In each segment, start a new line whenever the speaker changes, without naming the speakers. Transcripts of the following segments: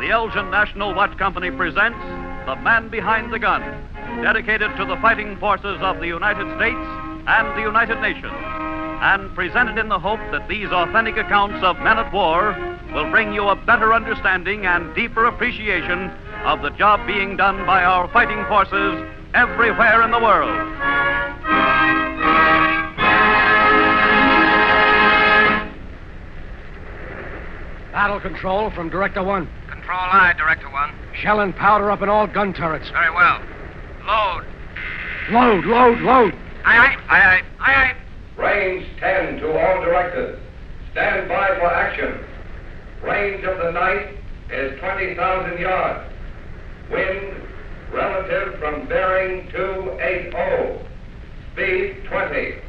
the Elgin National Watch Company presents The Man Behind the Gun, dedicated to the fighting forces of the United States and the United Nations, and presented in the hope that these authentic accounts of men at war will bring you a better understanding and deeper appreciation of the job being done by our fighting forces everywhere in the world.
Battle control from Director 1.
Control I, Director 1.
Shell and powder up in all gun turrets.
Very well. Load.
Load.
Aye, aye. Aye, aye.
Range 10 to all directors. Stand by for action. Range of the night is 20,000 yards. Wind relative from bearing 280. Speed 20. It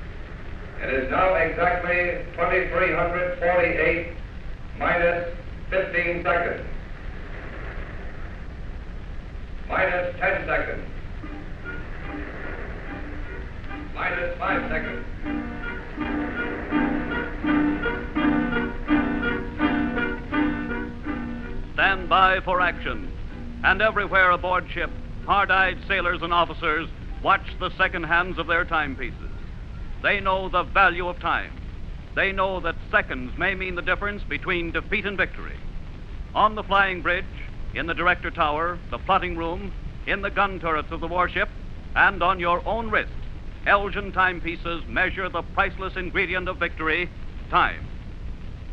is now exactly 2348 minus 15 seconds. Minus 10 seconds. Minus 5 seconds.
Stand by for action. And everywhere aboard ship, hard-eyed sailors and officers watch the second hands of their timepieces. They know the value of time. They know that seconds may mean the difference between defeat and victory. On the flying bridge, in the director tower, the plotting room, in the gun turrets of the warship, and on your own wrist, Elgin timepieces measure the priceless ingredient of victory, time.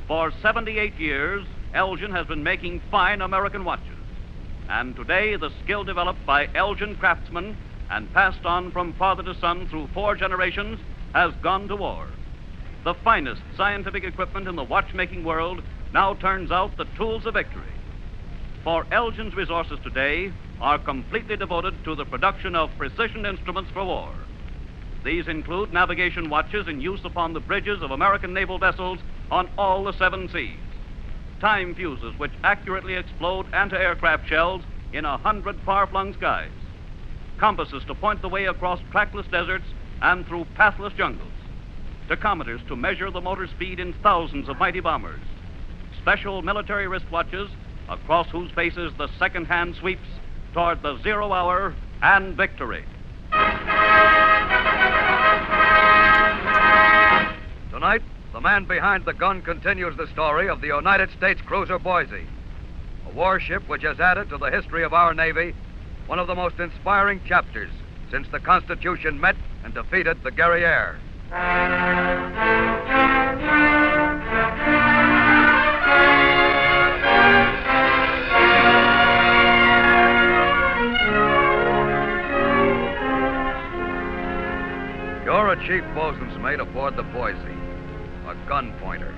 For 78 years, Elgin has been making fine American watches. And today, the skill developed by Elgin craftsmen and passed on from father to son through 4 generations has gone to war. The finest scientific equipment in the watchmaking world now turns out the tools of victory. For Elgin's resources today are completely devoted to the production of precision instruments for war. These include navigation watches in use upon the bridges of American naval vessels on all the 7 seas, time fuses which accurately explode anti-aircraft shells in 100 far-flung skies, compasses to point the way across trackless deserts and through pathless jungles, tachometers to measure the motor speed in thousands of mighty bombers, special military wristwatches across whose faces the second hand sweeps toward the 0 hour and victory.
Tonight, the man behind the gun continues the story of the United States cruiser Boise, a warship which has added to the history of our Navy one of the most inspiring chapters since the Constitution met and defeated the Guerriere. You're a chief bosun's mate aboard the Boise, a gun pointer,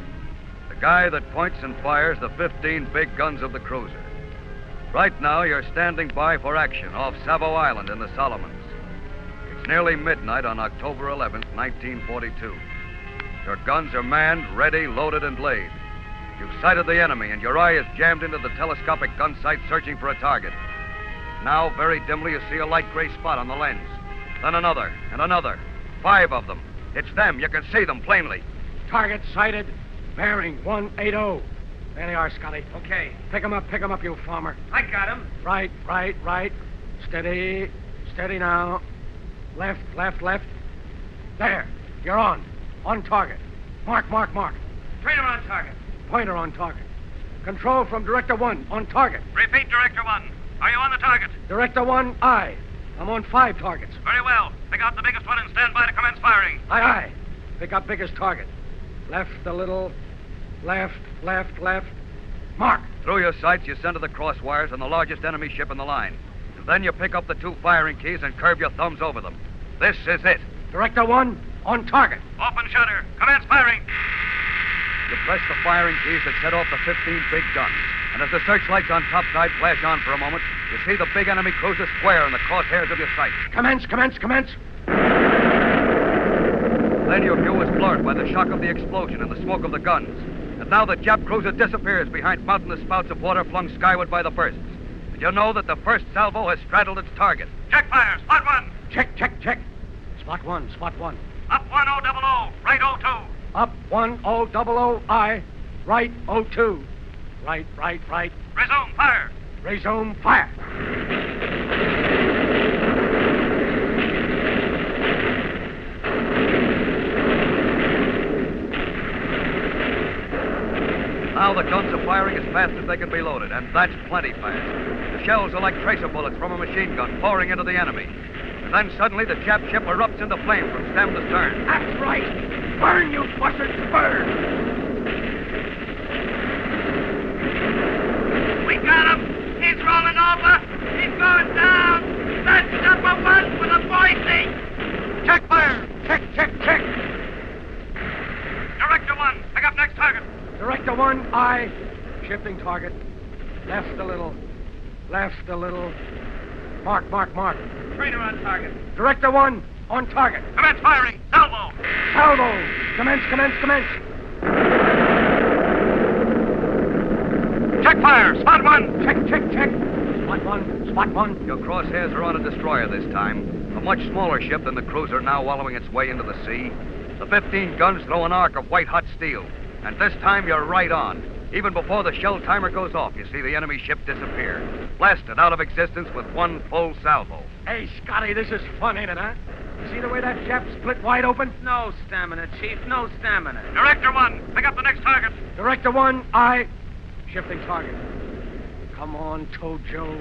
the guy that points and fires the 15 big guns of the cruiser. Right now, you're standing by for action off Savo Island in the Solomons. It's nearly midnight on October 11th, 1942. Your guns are manned, ready, loaded, and laid. You've sighted the enemy, and your eye is jammed into the telescopic gun sight searching for a target. Now, very dimly, you see a light gray spot on the lens. Then another, and another. 5 of them. It's them. You can see them plainly.
Target sighted. Bearing 180. There they are, Scotty.
Okay.
Pick 'em up, you farmer.
I got him.
Right. Steady now. Left. There. You're on. On target. Mark.
Trainer on target.
Pointer on target. Control from Director 1. On target.
Repeat, Director 1. Are you on the target?
Director 1, aye. I'm on 5 targets.
Very well. Pick out the biggest one and stand by to commence firing.
Aye. Pick up biggest target. Left a little. Left. Mark.
Through your sights, you center the cross wires on the largest enemy ship in the line. And then you pick up the 2 firing keys and curve your thumbs over them. This is it.
Director 1, on target.
Open shutter. Commence firing.
You press the firing keys that set off the 15 big guns. And as the searchlights on topside flash on for a moment, you see the big enemy cruiser square in the crosshairs of your sight.
Commence.
Then your view is blurred by the shock of the explosion and the smoke of the guns. And now the Jap cruiser disappears behind mountainous spouts of water flung skyward by the bursts. And you know that the first salvo has straddled its target.
Check fire. Spot 1.
Check. Spot one.
Up 1000. Right 02.
Up 1000, aye. Right 02. Right.
Resume fire.
Resume fire.
Now the guns are firing as fast as they can be loaded, and that's plenty fast. The shells are like tracer bullets from a machine gun pouring into the enemy. And then suddenly the Jap ship erupts into flame from stem to stern.
That's right. Burn, you buzzards, burn.
We got him. He's rolling over. He's going down. That's number one for the Boise.
Check fire. Check.
Director 1, pick up next target.
Director 1, aye. Shifting target. Left a little. Mark.
Trainer on target.
Director 1, on target.
Commence firing. Salvo.
Salvo. Commence.
Check fire. Spot 1.
Check. Spot one.
Your crosshairs are on a destroyer this time. A much smaller ship than the cruiser now wallowing its way into the sea. The 15 guns throw an arc of white-hot steel. And this time you're right on. Even before the shell timer goes off, you see the enemy ship disappear. Blasted out of existence with one full salvo.
Hey, Scotty, this is fun, ain't it, huh? You see the way that Jap split wide open?
No stamina, Chief. No stamina. Director 1, pick up the next target.
Director 1, aye. Shifting target. Come on, Tojo.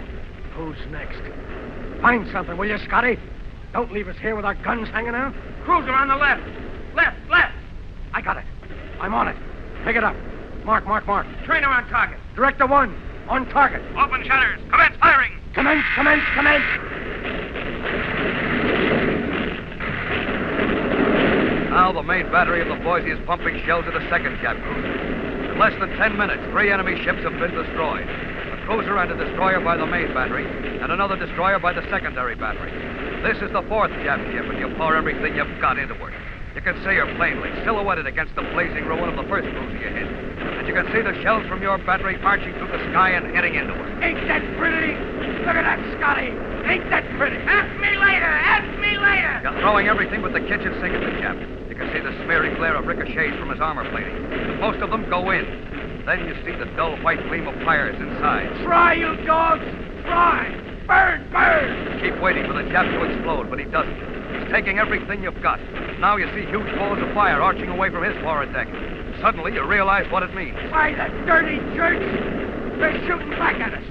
Who's next? Find something, will you, Scotty? Don't leave us here with our guns hanging out.
Cruiser on the left. Left.
I got it. I'm on it. Pick it up. Mark.
Trainer on target.
Director 1, on target.
Open shutters. Commence firing.
Commence.
Now the main battery of the Boise is pumping shells at a second Jap cruiser. In less than 10 minutes, 3 enemy ships have been destroyed. A cruiser and a destroyer by the main battery, and another destroyer by the secondary battery. This is the 4th Jap ship, and you pour everything you've got into it. You can see her plainly, silhouetted against the blazing ruin of the first cruiser you hit. And you can see the shells from your battery marching through the sky and hitting into it.
Ain't that pretty? Look at that, Scotty. Ain't that pretty?
Ask me later.
You're throwing everything but the kitchen sink at the Jap. You can see the smearing glare of ricochets from his armor plating. And most of them go in. Then you see the dull white gleam of fires inside.
Try, you dogs! Try! Burn!
Keep waiting for the Jap to explode, but he doesn't. He's taking everything you've got. Now you see huge balls of fire arching away from his forward deck. Suddenly you realize what it means.
Why, the dirty jerks! They're shooting back at us.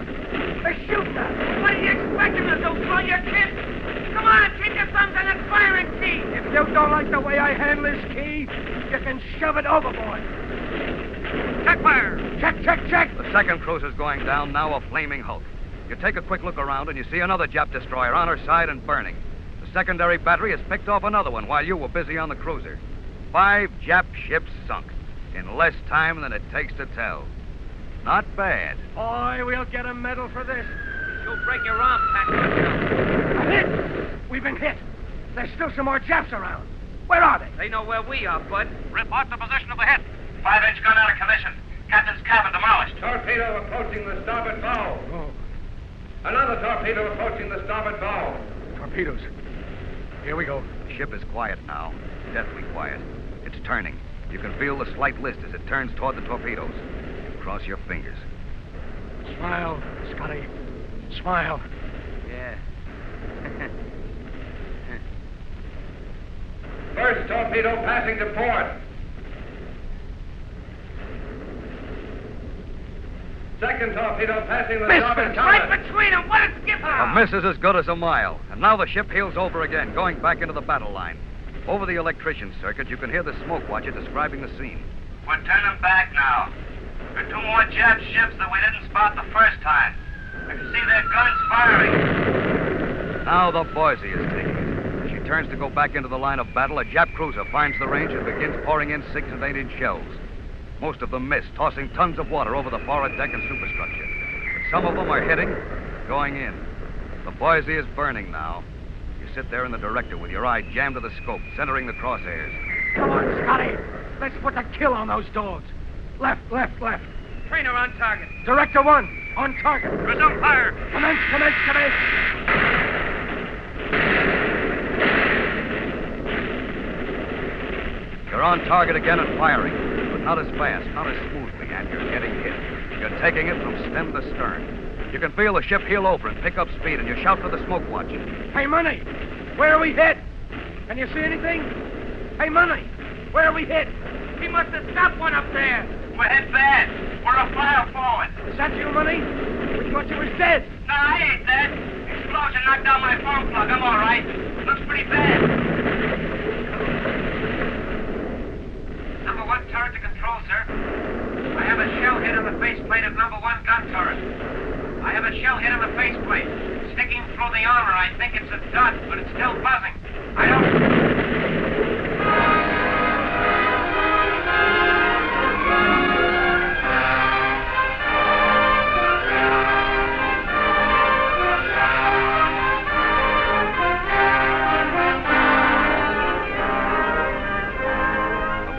They're shooting us.
What are you expecting us to throw your kids? Come on, keep your thumbs on that firing key.
If you don't like the way I handle this key, you can shove it overboard.
Check fire.
Check.
The second cruiser's going down, now a flaming hulk. You take a quick look around and you see another Jap destroyer on her side and burning. The secondary battery has picked off another one while you were busy on the cruiser. 5 Jap ships sunk in less time than it takes to tell. Not bad.
Boy, we'll get a medal for this.
You'll break your arm, Pat.
A hit! We've been hit. There's still some more Japs around. Where are they?
They know where we are, Bud. Report the position of the hit. 5-inch gun out of commission. Captain's cabin demolished.
Torpedo approaching the starboard bow.
Oh,
Another torpedo approaching the starboard bow.
torpedoes. Here we go.
The ship is quiet now, deathly quiet. It's turning. You can feel the slight list as it turns toward the torpedoes. Cross your fingers.
Smile, Scotty. Smile.
Yeah.
First torpedo passing to port. Second torpedo passing the starboard
Right
counter.
between them. What a skipper!
A miss is as good as a mile. And now the ship heels over again, going back into the battle line. Over the electrician circuit, you can hear the smoke watcher describing the scene.
We're turning back now. There are 2 more Jap ships that we didn't spot the first time. I can see their guns firing.
Now the Boise is taking it. As she turns to go back into the line of battle, a Jap cruiser finds the range and begins pouring in 6- and 8-inch shells. Most of them miss, tossing tons of water over the forward deck and superstructure. But some of them are hitting, going in. The Boise is burning now. You sit there in the director with your eye jammed to the scope, centering the crosshairs.
Come on, Scotty. Let's put the kill on those dogs. Left.
Trainer on target.
Director 1, on target.
Resume fire.
Commence.
You're on target again and firing, but not as fast, not as smoothly, and you're getting hit. You're taking it from stem to stern. You can feel the ship heel over and pick up speed, and you shout for the smoke watch.
Hey, Money, where are we hit? Can you see anything? Hey, Money, where are we hit? He must have stopped one up there.
We're hit bad. We're a fire forward.
Is that you, Money? We thought you was dead.
No, I ain't dead. Explosion knocked out my phone plug. I'm all right. Looks pretty bad. Number 1 turret to control, sir. I have a shell hit on the faceplate of number 1 gun turret. I have a shell hit on the faceplate. Sticking through the armor. I think it's a dot, but it's still buzzing. I don't...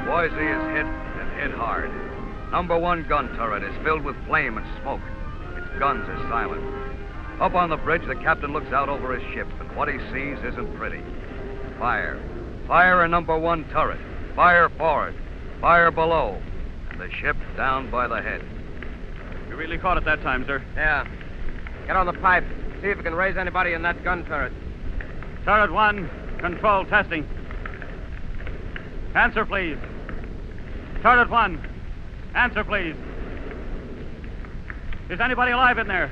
Boise is hit and hit hard. Number 1 gun turret is filled with flame and smoke. Its guns are silent. Up on the bridge, the captain looks out over his ship, and what he sees isn't pretty. Fire. Fire in number 1 turret. Fire forward. Fire below. And the ship down by the head.
You really caught it that time, sir.
Yeah. Get on the pipe. See if you can raise anybody in that gun turret.
Turret 1, control testing. Answer, please. Turret 1, answer, please. Is anybody alive in there?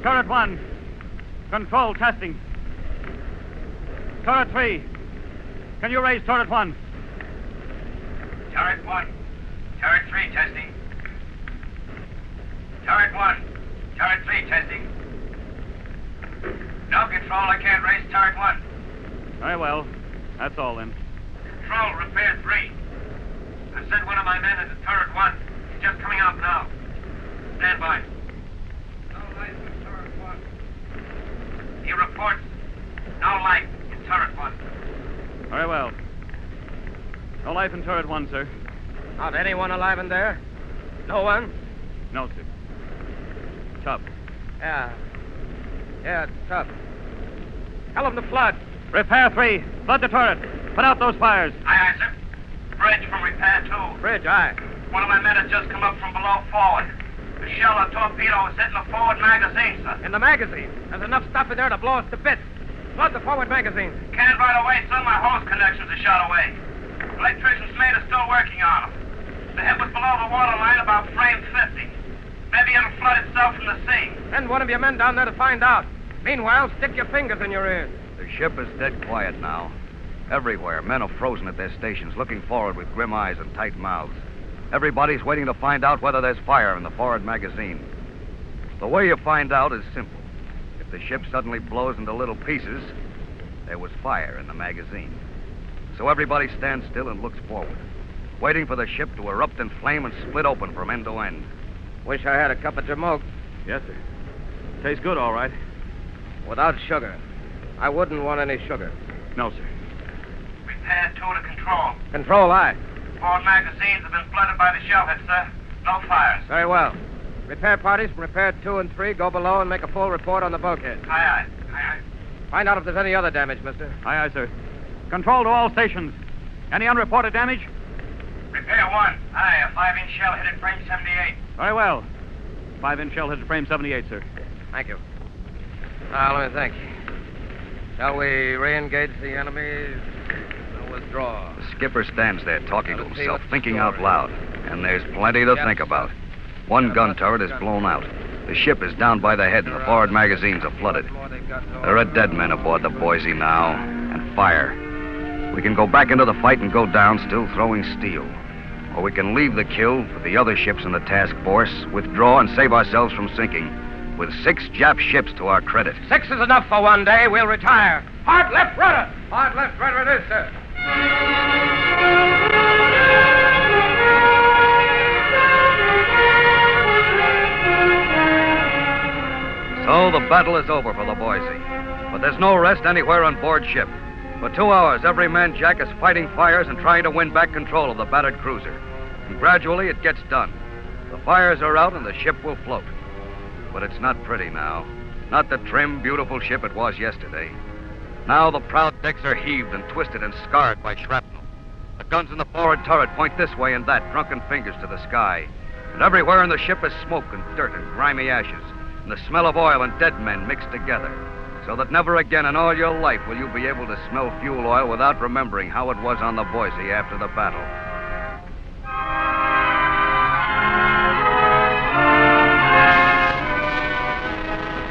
Turret 1, control testing. Turret 3, can you raise turret 1?
Turret 1. Turret 3 testing. Turret 1. Turret 3 testing. No control, I can't raise turret 1.
Very well. That's all then.
Control, repair 3. I've sent one of my men into turret 1. He's just coming out now. Stand by. No light in turret 1. He reports no light in turret 1.
Very well. No life in turret 1, sir.
Not anyone alive in there? No one?
No, sir. Tough.
Yeah. Yeah, it's tough. Tell him to flood.
Repair 3, flood the turret. Put out those fires.
Aye, aye, sir. Bridge from repair 2.
Bridge, aye.
One of my men has just come up from below forward. The shell or torpedo is hitting the forward magazine, sir.
In the magazine. There's enough stuff in there to blow us to bits. Flood the forward magazine.
Can't right away, sir. My hose connections are shot away. Electrician's mate is still working on them. The hit was below the waterline, about frame 50. Maybe it'll flood itself from the sea.
Send one of your men down there to find out. Meanwhile, stick your fingers in your ears.
The ship is dead quiet now. Everywhere, men are frozen at their stations, looking forward with grim eyes and tight mouths. Everybody's waiting to find out whether there's fire in the forward magazine. The way you find out is simple. If the ship suddenly blows into little pieces, there was fire in the magazine. So everybody stands still and looks forward, waiting for the ship to erupt in flame and split open from end to end.
Wish I had a cup of jamoke.
Yes, sir. Tastes good, all right.
Without sugar. I wouldn't want any sugar.
No, sir.
Repair 2 to control.
Control, aye.
Forward magazines have been flooded by the shell hit, sir. No fires.
Very well. Repair parties from repair 2 and 3 go below and make a full report on the bulkhead.
Aye, aye. Aye, aye.
Find out if there's any other damage, mister.
Aye, aye, sir. Control to all stations. Any unreported damage?
Repair 1. Aye, a 5-inch shell hit at frame 78.
Very well. 5-inch shell hit at frame 78, sir.
Thank you. Now, let me think. Shall we re-engage the enemy or withdraw?
The skipper stands there talking to
Let's see
himself,
what the
thinking
story
out loud. And there's plenty to think about. One gun turret is blown out. The ship is down by the head and the forward magazines are flooded. There are dead men aboard the Boise now, and fire. We can go back into the fight and go down still throwing steel. Or we can leave the kill with the other ships in the task force, withdraw and save ourselves from sinking, with 6 Jap ships to our credit.
6 is enough for one day. We'll retire. Hard left rudder. Hard left rudder it is, sir.
So the battle is over for the Boise. But there's no rest anywhere on board ship. For 2 hours, every man Jack is fighting fires and trying to win back control of the battered cruiser. And gradually it gets done. The fires are out and the ship will float. But it's not pretty now. Not the trim, beautiful ship it was yesterday. Now the proud decks are heaved and twisted and scarred by shrapnel. The guns in the forward turret point this way and that, drunken fingers to the sky. But everywhere in the ship is smoke and dirt and grimy ashes, and the smell of oil and dead men mixed together, so that never again in all your life will you be able to smell fuel oil without remembering how it was on the Boise after the battle.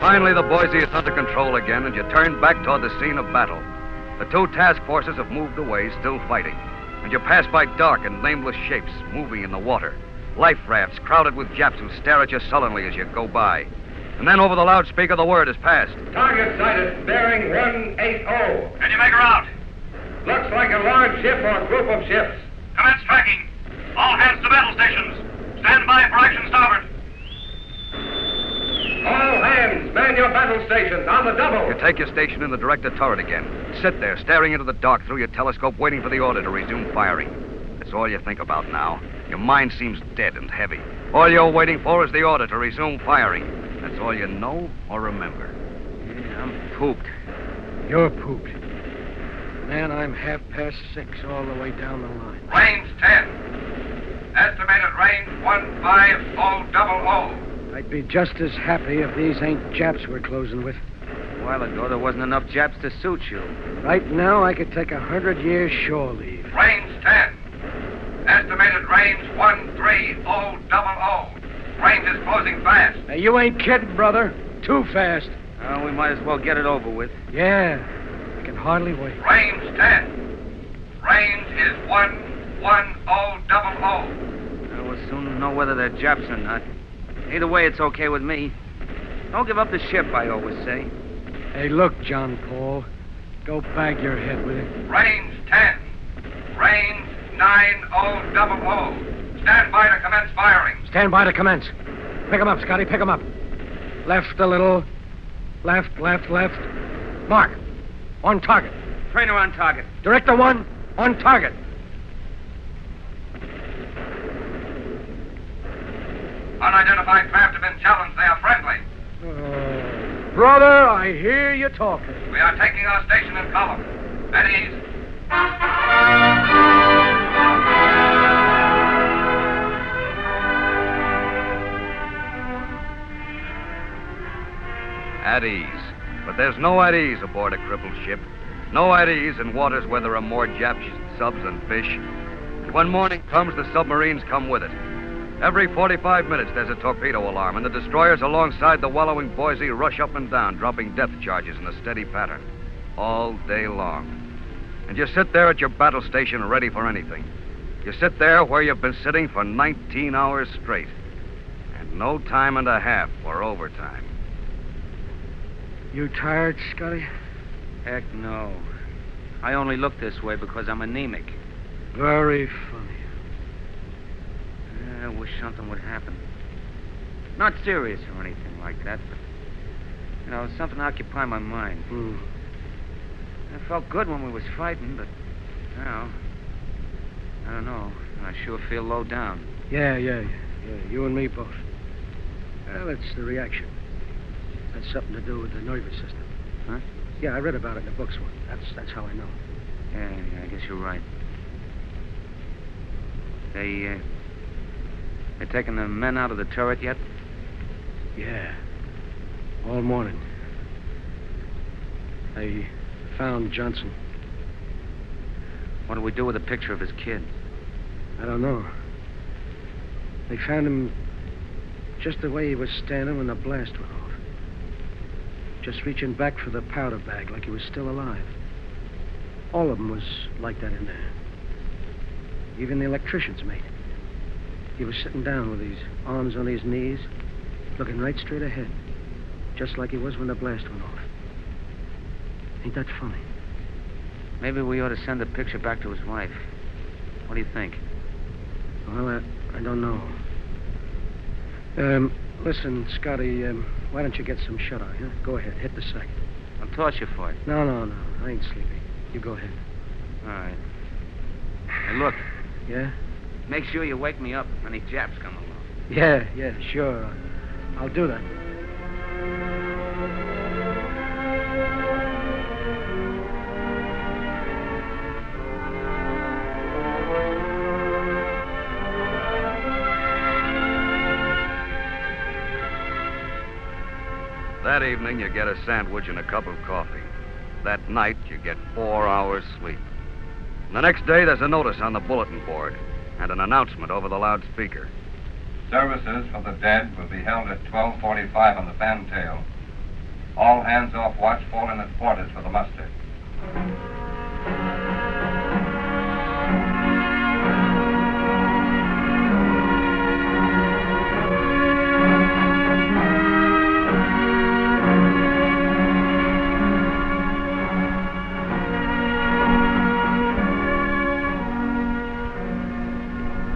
Finally, the Boise is under control again, and you turn back toward the scene of battle. The two task forces have moved away, still fighting, and you pass by dark and nameless shapes moving in the water. Life rafts crowded with Japs who stare at you sullenly as you go by. And then over the loudspeaker, the word is passed.
Target sighted, bearing 180.
Can you make her out?
Looks like a large ship or group of ships.
Commence tracking. All hands to battle stations. Stand by for action starboard.
All hands, man your battle stations on the double.
You take your station in the director turret again. Sit there, staring into the dark through your telescope, waiting for the order to resume firing. That's all you think about now. Your mind seems dead and heavy. All you're waiting for is the order to resume firing. That's all you know or remember.
Yeah, I'm pooped. You're pooped. Man, I'm 6:30 all the way down the line.
Range 10. Estimated range 15000.
I'd be just as happy if these ain't Japs we're closing with.
A while ago, there wasn't enough Japs to suit you.
Right now, I could take 100 years shore leave.
Range 10. Estimated range 13000. Range is closing fast.
Now, you ain't kidding, brother. Too fast.
We might as well get it over with.
Yeah, I can hardly wait.
Range 10. Range is 11000.
We'll soon know whether they're Japs or not. Either way, it's okay with me. Don't give up the ship, I always say.
Hey, look, John Paul. Go bag your head with it.
Range 10. Range 9000. Stand by to commence firing.
Stand by to commence. Pick 'em up, Scotty. Pick 'em up. Left a little. Left. Mark. On target.
Trainer on target.
Director 1, on target.
Unidentified craft have been challenged. They are friendly.
Brother, I hear you talking.
We are taking our station in column. At ease.
At ease. But there's no at ease aboard a crippled ship. No at ease in waters where there are more Jap subs than fish. And when morning comes, the submarines come with it. Every 45 minutes, there's a torpedo alarm, and the destroyers alongside the wallowing Boise rush up and down, dropping depth charges in a steady pattern. All day long. And you sit there at your battle station ready for anything. You sit there where you've been sitting for 19 hours straight. And no time and a half for overtime.
You tired, Scotty?
Heck no. I only look this way because I'm anemic.
Very funny.
I wish something would happen. Not serious or anything like that, but, something to occupy my mind. It felt good when we was fighting, but now, I don't know. I sure feel low down.
Yeah. You and me both. Well, it's the reaction. That's something to do with the nervous system.
Huh?
Yeah, I read about it in the books once. That's how I know.
Yeah, I guess you're right. They taking the men out of the turret yet?
Yeah. All morning. They found Johnson.
What do we do with a picture of his kid?
I don't know. They found him just the way he was standing when the blast went off. Just reaching back for the powder bag like he was still alive. All of them was like that in there. Even the electrician's mate. He was sitting down with his arms on his knees, looking right straight ahead, just like he was when the blast went off. Ain't that funny?
Maybe we ought to send the picture back to his wife. What do you think?
Well, I don't know. Listen, Scotty, why don't you get some shut-eye, huh? Go ahead, hit the sack.
I'll toss you for it.
No, I ain't sleepy. You go ahead.
All right. Hey, look.
Yeah?
Make sure you wake me up if any Japs come along.
Yeah, sure. I'll do that.
That evening, you get a sandwich and a cup of coffee. That night, you get 4 hours sleep. And the next day, there's a notice on the bulletin board and an announcement over the loudspeaker.
Services for the dead will be held at 12:45 on the fantail. All hands off watch fall in at quarters for the muster.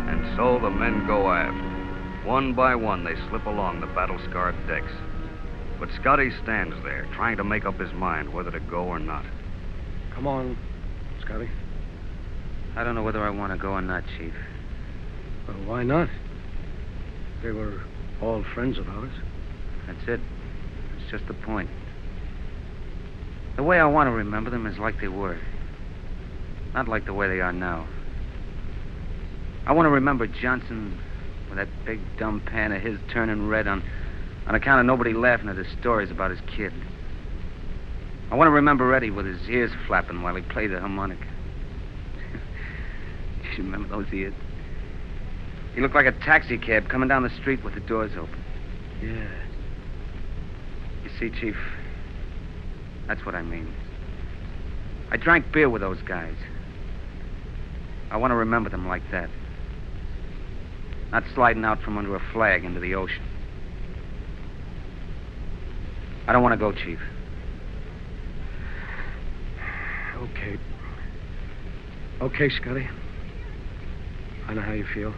And so the men go aft. One by one, they slip along the battle-scarred decks. But Scotty stands there, trying to make up his mind whether to go or not.
Come on, Scotty.
I don't know whether I want to go or not, Chief.
Well, why not? They were all friends of ours.
That's it. It's just the point. The way I want to remember them is like they were. Not like the way they are now. I want to remember Johnson with that big dumb pan of his turning red on account of nobody laughing at his stories about his kid. I want to remember Eddie with his ears flapping while he played the harmonica. You remember those ears? He looked like a taxi cab coming down the street with the doors open.
Yeah.
You see, Chief, that's what I mean. I drank beer with those guys. I want to remember them like that. Not sliding out from under a flag into the ocean. I don't want to go, Chief.
Okay. Okay, Scotty. I know how you feel.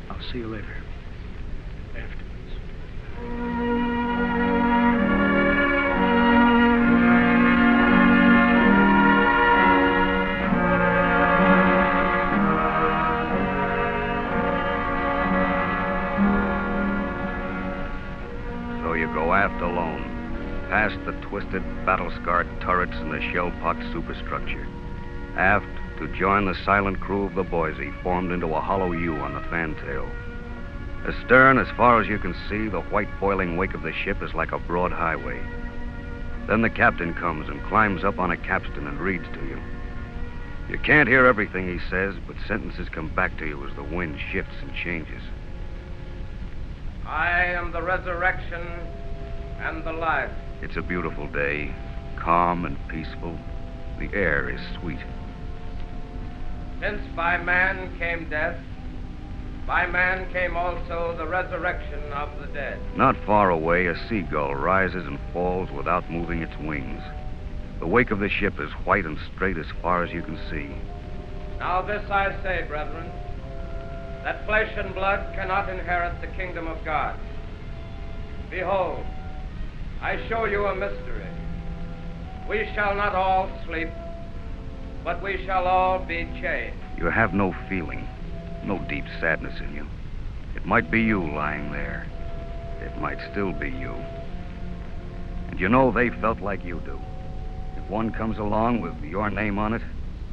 I'll see you later. Afterwards.
So you go aft alone, past the twisted, battle-scarred turrets and the shell-pocked superstructure. Aft to join the silent crew of the Boise, formed into a hollow U on the fantail. Astern, as far as you can see, the white boiling wake of the ship is like a broad highway. Then the captain comes and climbs up on a capstan and reads to you. You can't hear everything he says, but sentences come back to you as the wind shifts and changes.
I am the resurrection and the life.
It's a beautiful day, calm and peaceful. The air is sweet.
Since by man came death, by man came also the resurrection of the dead.
Not far away, a seagull rises and falls without moving its wings. The wake of the ship is white and straight as far as you can see.
Now this I say, brethren, that flesh and blood cannot inherit the kingdom of God. Behold, I show you a mystery. We shall not all sleep, but we shall all be changed.
You have no feeling, no deep sadness in you. It might be you lying there. It might still be you. And you know they felt like you do. If one comes along with your name on it,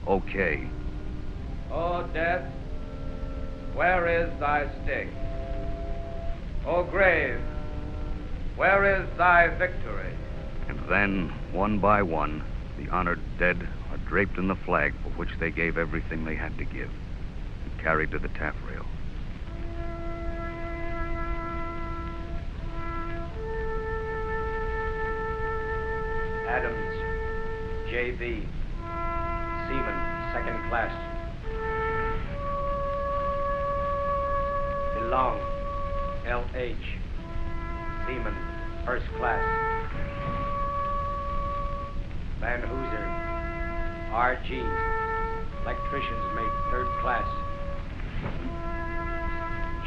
okay.
O death, where is thy sting? O grave, where is thy victory?
And then, one by one, the honored dead are draped in the flag for which they gave everything they had to give, and carried to the taffrail.
Adams, J.B., Seaman, second class. DeLong, L.H., Seaman, first class. Van Hooser, R.G., electrician's mate, third class.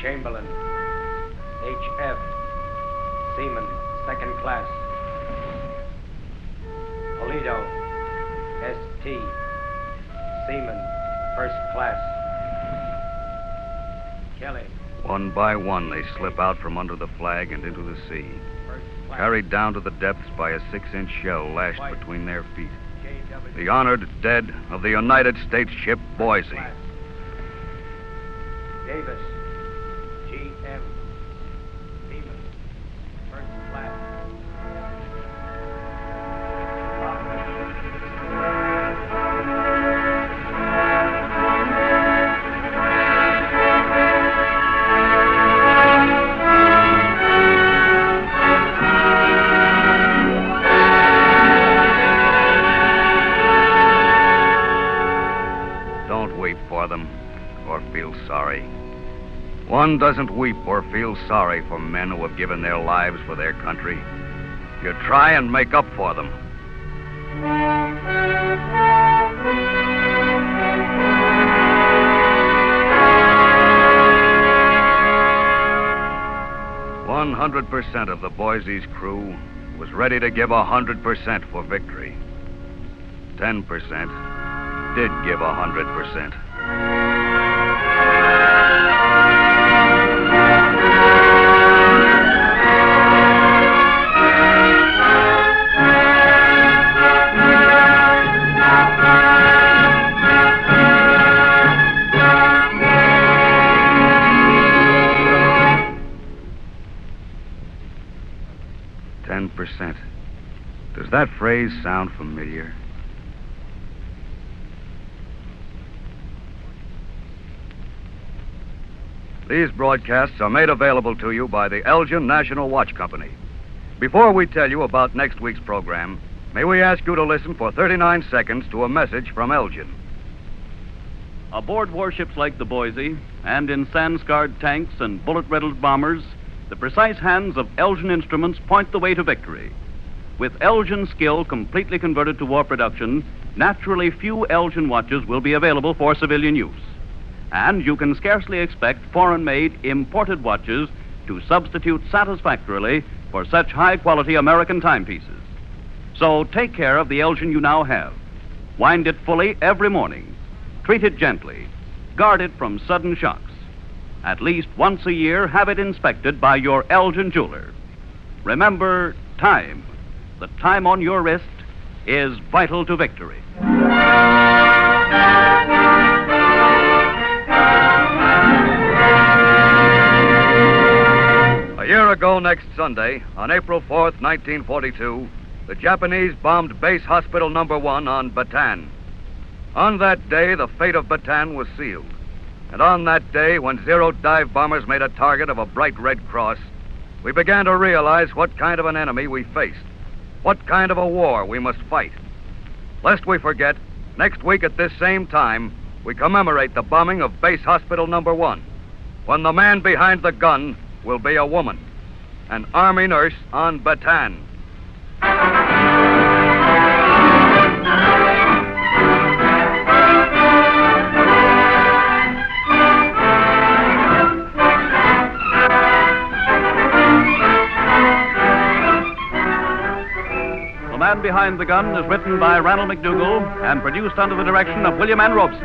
Chamberlain, H.F., Seaman, second class. Polito, S.T., Seaman, first class. Kelly.
One by one, they slip out from under the flag and into the sea,
First class.
carried down to the depths by a 6-inch shell lashed
White.
between their feet.
J.W.
The honored dead of the United States ship Boise.
Class. Davis, G.M. Seaman, first class.
One doesn't weep or feel sorry for men who have given their lives for their country. You try and make up for them. "100% of the Boise's crew was ready to give 100% for victory. 10% did give 100%. Does that phrase sound familiar? These broadcasts are made available to you by the Elgin National Watch Company. Before we tell you about next week's program, may we ask you to listen for 39 seconds to a message from Elgin.
Aboard warships like the Boise and in sand-scarred tanks and bullet-riddled bombers, the precise hands of Elgin instruments point the way to victory. With Elgin skill completely converted to war production, naturally few Elgin watches will be available for civilian use. And you can scarcely expect foreign-made, imported watches to substitute satisfactorily for such high-quality American timepieces. So take care of the Elgin you now have. Wind it fully every morning. Treat it gently. Guard it from sudden shocks. At least once a year, have it inspected by your Elgin jeweler. Remember, time. The time on your wrist is vital to victory.
A year ago next Sunday, on April 4th, 1942, the Japanese bombed Base Hospital No. 1 on Bataan. On that day, the fate of Bataan was sealed. And on that day, when Zero dive bombers made a target of a bright red cross, we began to realize what kind of an enemy we faced, what kind of a war we must fight. Lest we forget, next week at this same time, we commemorate the bombing of Base Hospital No. 1, when the man behind the gun will be a woman, an Army nurse on Bataan.
The Man Behind the Gun is written by Ranald McDougall and produced under the direction of William N. Robeson.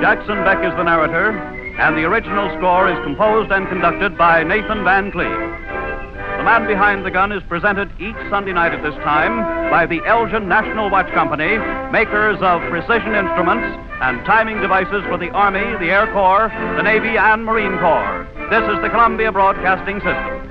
Jackson Beck is the narrator, and the original score is composed and conducted by Nathan Van Cleve. The Man Behind the Gun is presented each Sunday night at this time by the Elgin National Watch Company, makers of precision instruments and timing devices for the Army, the Air Corps, the Navy, and Marine Corps. This is the Columbia Broadcasting System.